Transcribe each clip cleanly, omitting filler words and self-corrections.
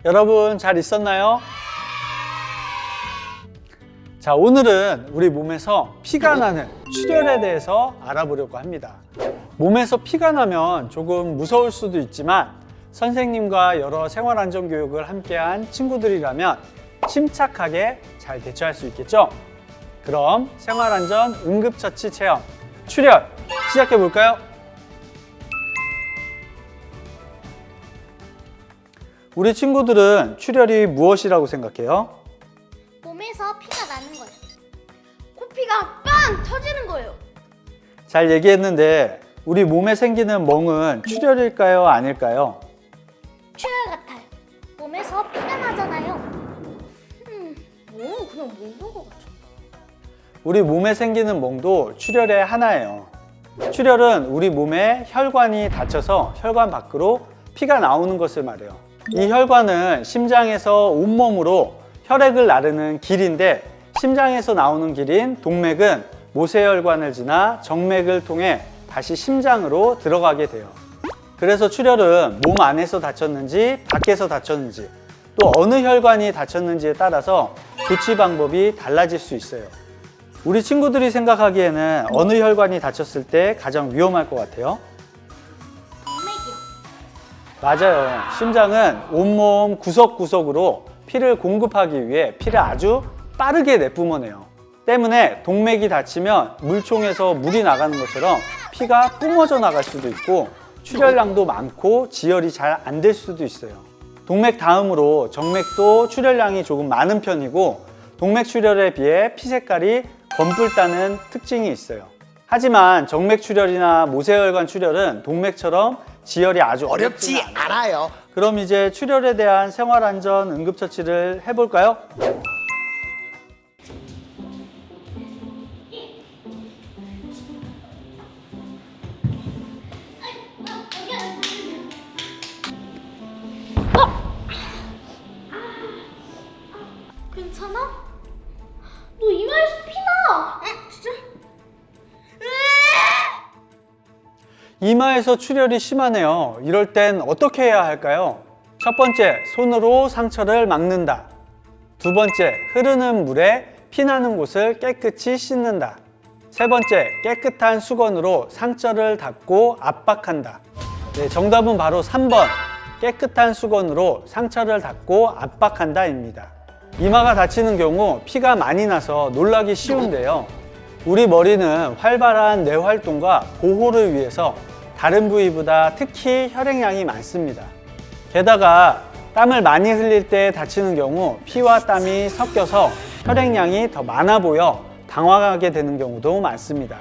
여러분 잘 있었나요? 자, 오늘은 우리 몸에서 피가 나는 출혈에 대해서 알아보려고 합니다. 몸에서 피가 나면 조금 무서울 수도 있지만 선생님과 여러 생활안전교육을 함께한 친구들이라면 침착하게 잘 대처할 수 있겠죠? 그럼 생활안전 응급처치 체험 출혈 시작해 볼까요? 우리 친구들은 출혈이 무엇이라고 생각해요? 몸에서 피가 나는 거예요. 코피가 빵 터지는 거예요. 잘 얘기했는데 우리 몸에 생기는 멍은 출혈일까요? 아닐까요? 출혈 같아요. 몸에서 피가 나잖아요. 그냥 멍인 것 같아. 우리 몸에 생기는 멍도 출혈의 하나예요. 출혈은 우리 몸에 혈관이 닫혀서 혈관 밖으로 피가 나오는 것을 말해요. 이 혈관은 심장에서 온몸으로 혈액을 나르는 길인데 심장에서 나오는 길인 동맥은 모세혈관을 지나 정맥을 통해 다시 심장으로 들어가게 돼요. 그래서 출혈은 몸 안에서 다쳤는지 밖에서 다쳤는지 또 어느 혈관이 다쳤는지에 따라서 조치 방법이 달라질 수 있어요. 우리 친구들이 생각하기에는 어느 혈관이 다쳤을 때 가장 위험할 것 같아요? 동맥이요. 맞아요. 심장은 온몸 구석구석으로 피를 공급하기 위해 피를 아주 빠르게 내뿜어내요. 때문에 동맥이 다치면 물총에서 물이 나가는 것처럼 피가 뿜어져 나갈 수도 있고 출혈량도 많고 지혈이 잘 안 될 수도 있어요. 동맥 다음으로 정맥도 출혈량이 조금 많은 편이고 동맥 출혈에 비해 피 색깔이 검붉다는 특징이 있어요. 하지만 정맥 출혈이나 모세혈관 출혈은 동맥처럼 지혈이 아주 어렵지 않아요. 그럼 이제 출혈에 대한 생활안전 응급처치를 해볼까요? 괜찮아? 너 이마에서 피나. 진짜? 이마에서 출혈이 심하네요. 이럴 땐 어떻게 해야 할까요? 첫 번째, 손으로 상처를 막는다. 두 번째, 흐르는 물에 피나는 곳을 깨끗이 씻는다. 세 번째, 깨끗한 수건으로 상처를 닦고 압박한다. 네, 정답은 바로 3번, 깨끗한 수건으로 상처를 닦고 압박한다입니다. 이마가 다치는 경우 피가 많이 나서 놀라기 쉬운데요. 우리 머리는 활발한 뇌 활동과 보호를 위해서 다른 부위보다 특히 혈액량이 많습니다. 게다가 땀을 많이 흘릴 때 다치는 경우 피와 땀이 섞여서 혈액량이 더 많아 보여 당황하게 되는 경우도 많습니다.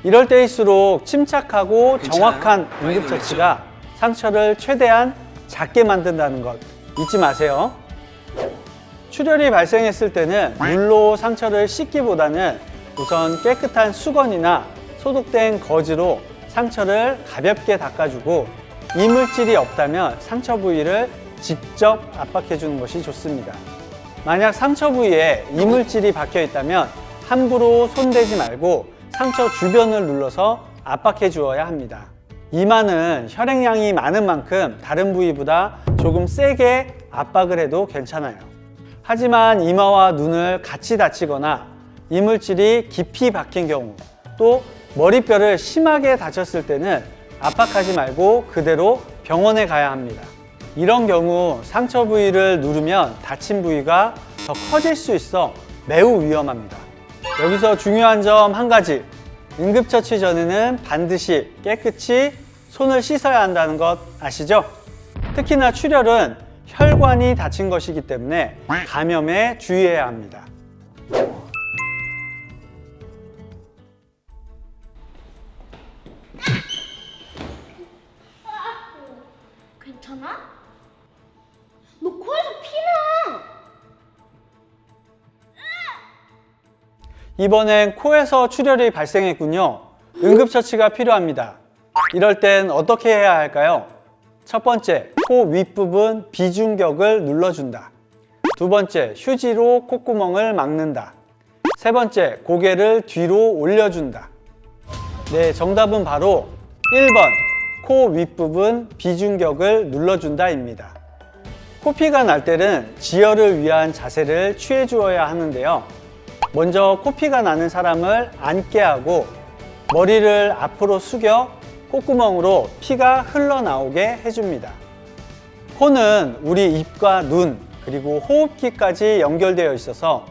이럴 때일수록 침착하고 정확한 응급처치가 상처를 최대한 작게 만든다는 것 잊지 마세요. 출혈이 발생했을 때는 물로 상처를 씻기보다는 우선 깨끗한 수건이나 소독된 거즈로 상처를 가볍게 닦아주고 이물질이 없다면 상처 부위를 직접 압박해주는 것이 좋습니다. 만약 상처 부위에 이물질이 박혀 있다면 함부로 손대지 말고 상처 주변을 눌러서 압박해 주어야 합니다. 이마는 혈액량이 많은 만큼 다른 부위보다 조금 세게 압박을 해도 괜찮아요. 하지만 이마와 눈을 같이 다치거나 이물질이 깊이 박힌 경우 또 머리뼈를 심하게 다쳤을 때는 압박하지 말고 그대로 병원에 가야 합니다. 이런 경우 상처 부위를 누르면 다친 부위가 더 커질 수 있어 매우 위험합니다. 여기서 중요한 점 한 가지, 응급처치 전에는 반드시 깨끗이 손을 씻어야 한다는 것 아시죠? 특히나 출혈은 혈관이 다친 것이기 때문에 감염에 주의해야 합니다. 괜찮아? 너 코에서 피나. 이번엔 코에서 출혈이 발생했군요. 응급처치가 필요합니다. 이럴 땐 어떻게 해야 할까요? 첫 번째, 코 윗부분 비중격을 눌러준다. 두 번째, 휴지로 콧구멍을 막는다. 세 번째, 고개를 뒤로 올려준다. 네, 정답은 바로 1번, 코 윗부분 비중격을 눌러준다입니다. 코피가 날 때는 지혈을 위한 자세를 취해 주어야 하는데요. 먼저 코피가 나는 사람을 앉게 하고 머리를 앞으로 숙여 콧구멍으로 피가 흘러나오게 해줍니다. 코는 우리 입과 눈 그리고 호흡기까지 연결되어 있어서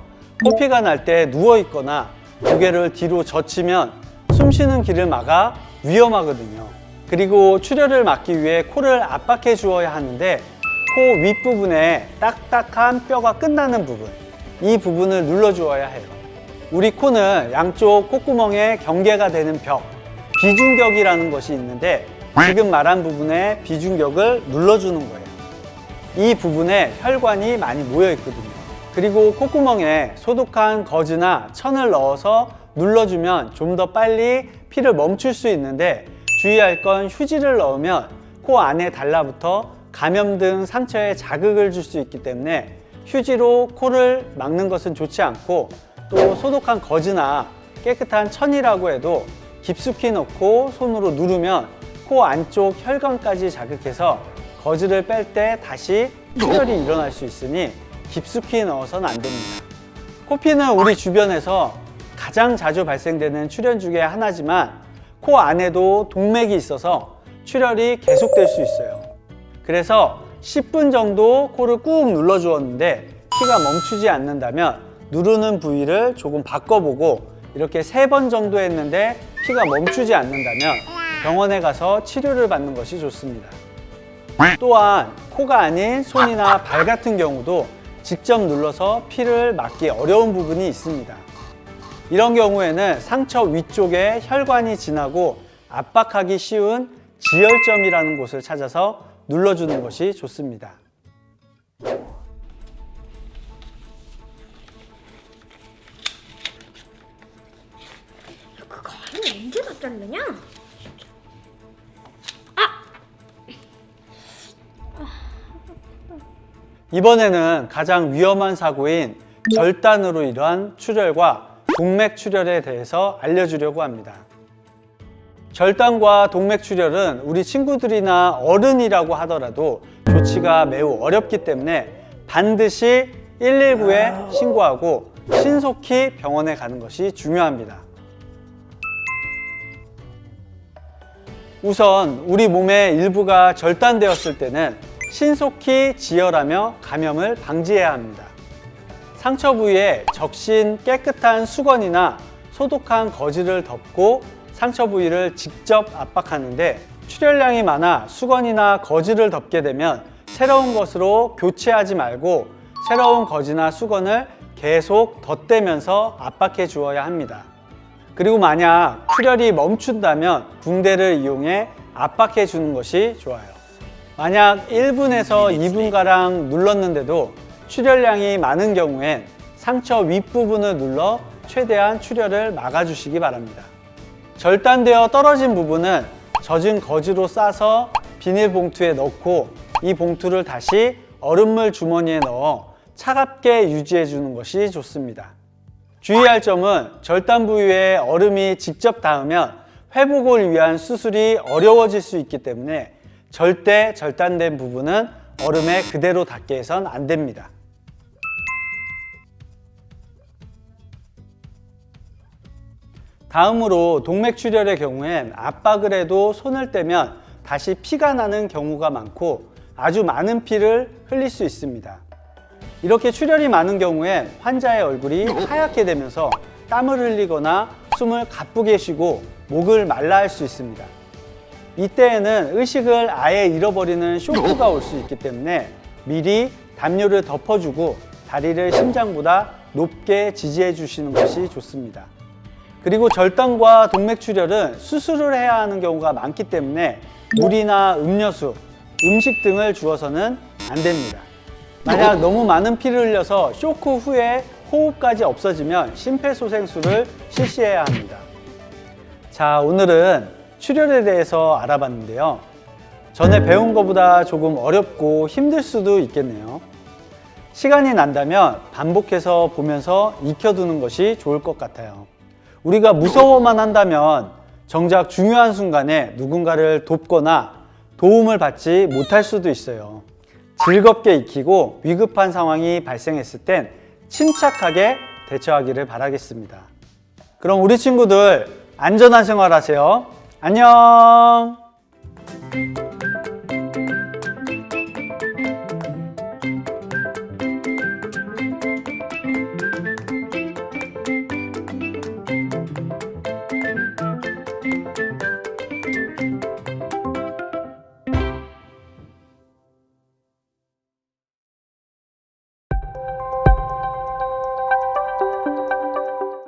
코피가 날 때 누워 있거나 고개를 뒤로 젖히면 숨 쉬는 길을 막아 위험하거든요. 그리고 출혈을 막기 위해 코를 압박해 주어야 하는데 코 윗부분에 딱딱한 뼈가 끝나는 부분, 이 부분을 눌러 주어야 해요. 우리 코는 양쪽 콧구멍에 경계가 되는 벽, 비중격이라는 것이 있는데 지금 말한 부분에 비중격을 눌러주는 거예요. 이 부분에 혈관이 많이 모여 있거든요. 그리고 콧구멍에 소독한 거즈나 천을 넣어서 눌러주면 좀 더 빨리 피를 멈출 수 있는데 주의할 건 휴지를 넣으면 코 안에 달라붙어 감염 등 상처에 자극을 줄 수 있기 때문에 휴지로 코를 막는 것은 좋지 않고, 또 소독한 거즈나 깨끗한 천이라고 해도 깊숙이 넣고 손으로 누르면 코 안쪽 혈관까지 자극해서 거즈를 뺄 때 다시 출혈이 일어날 수 있으니 깊숙이 넣어서는 안 됩니다. 코피는 우리 주변에서 가장 자주 발생되는 출혈 중에 하나지만 코 안에도 동맥이 있어서 출혈이 계속될 수 있어요. 그래서 10분 정도 코를 꾹 눌러 주었는데 피가 멈추지 않는다면 누르는 부위를 조금 바꿔보고 이렇게 3번 정도 했는데 피가 멈추지 않는다면 병원에 가서 치료를 받는 것이 좋습니다. 또한 코가 아닌 손이나 발 같은 경우도 직접 눌러서 피를 막기 어려운 부분이 있습니다. 이런 경우에는 상처 위쪽에 혈관이 지나고 압박하기 쉬운 지혈점이라는 곳을 찾아서 눌러주는 것이 좋습니다. 그 가위는 언제 다 자르냐? 이번에는 가장 위험한 사고인 절단으로 인한 출혈과 동맥 출혈에 대해서 알려주려고 합니다. 절단과 동맥 출혈은 우리 친구들이나 어른이라고 하더라도 조치가 매우 어렵기 때문에 반드시 119에 신고하고 신속히 병원에 가는 것이 중요합니다. 우선 우리 몸의 일부가 절단되었을 때는 신속히 지혈하며 감염을 방지해야 합니다. 상처 부위에 적신 깨끗한 수건이나 소독한 거즈를 덮고 상처 부위를 직접 압박하는데 출혈량이 많아 수건이나 거즈를 덮게 되면 새로운 것으로 교체하지 말고 새로운 거즈나 수건을 계속 덧대면서 압박해 주어야 합니다. 그리고 만약 출혈이 멈춘다면 붕대를 이용해 압박해 주는 것이 좋아요. 만약 1분에서 2분가량 눌렀는데도 출혈량이 많은 경우엔 상처 윗부분을 눌러 최대한 출혈을 막아주시기 바랍니다. 절단되어 떨어진 부분은 젖은 거즈로 싸서 비닐봉투에 넣고 이 봉투를 다시 얼음물 주머니에 넣어 차갑게 유지해 주는 것이 좋습니다. 주의할 점은 절단 부위에 얼음이 직접 닿으면 회복을 위한 수술이 어려워질 수 있기 때문에 절대 절단된 부분은 얼음에 그대로 닿게 해선 안 됩니다. 다음으로 동맥 출혈의 경우엔 압박을 해도 손을 떼면 다시 피가 나는 경우가 많고 아주 많은 피를 흘릴 수 있습니다. 이렇게 출혈이 많은 경우엔 환자의 얼굴이 하얗게 되면서 땀을 흘리거나 숨을 가쁘게 쉬고 목을 말라 할 수 있습니다. 이때에는 의식을 아예 잃어버리는 쇼크가 올 수 있기 때문에 미리 담요를 덮어주고 다리를 심장보다 높게 지지해 주시는 것이 좋습니다. 그리고 절단과 동맥 출혈은 수술을 해야 하는 경우가 많기 때문에 물이나 음료수, 음식 등을 주어서는 안 됩니다. 만약 너무 많은 피를 흘려서 쇼크 후에 호흡까지 없어지면 심폐소생술을 실시해야 합니다. 자, 오늘은 출혈에 대해서 알아봤는데요. 전에 배운 것보다 조금 어렵고 힘들 수도 있겠네요. 시간이 난다면 반복해서 보면서 익혀두는 것이 좋을 것 같아요. 우리가 무서워만 한다면 정작 중요한 순간에 누군가를 돕거나 도움을 받지 못할 수도 있어요. 즐겁게 익히고 위급한 상황이 발생했을 땐 침착하게 대처하기를 바라겠습니다. 그럼 우리 친구들 안전한 생활 하세요. 안녕!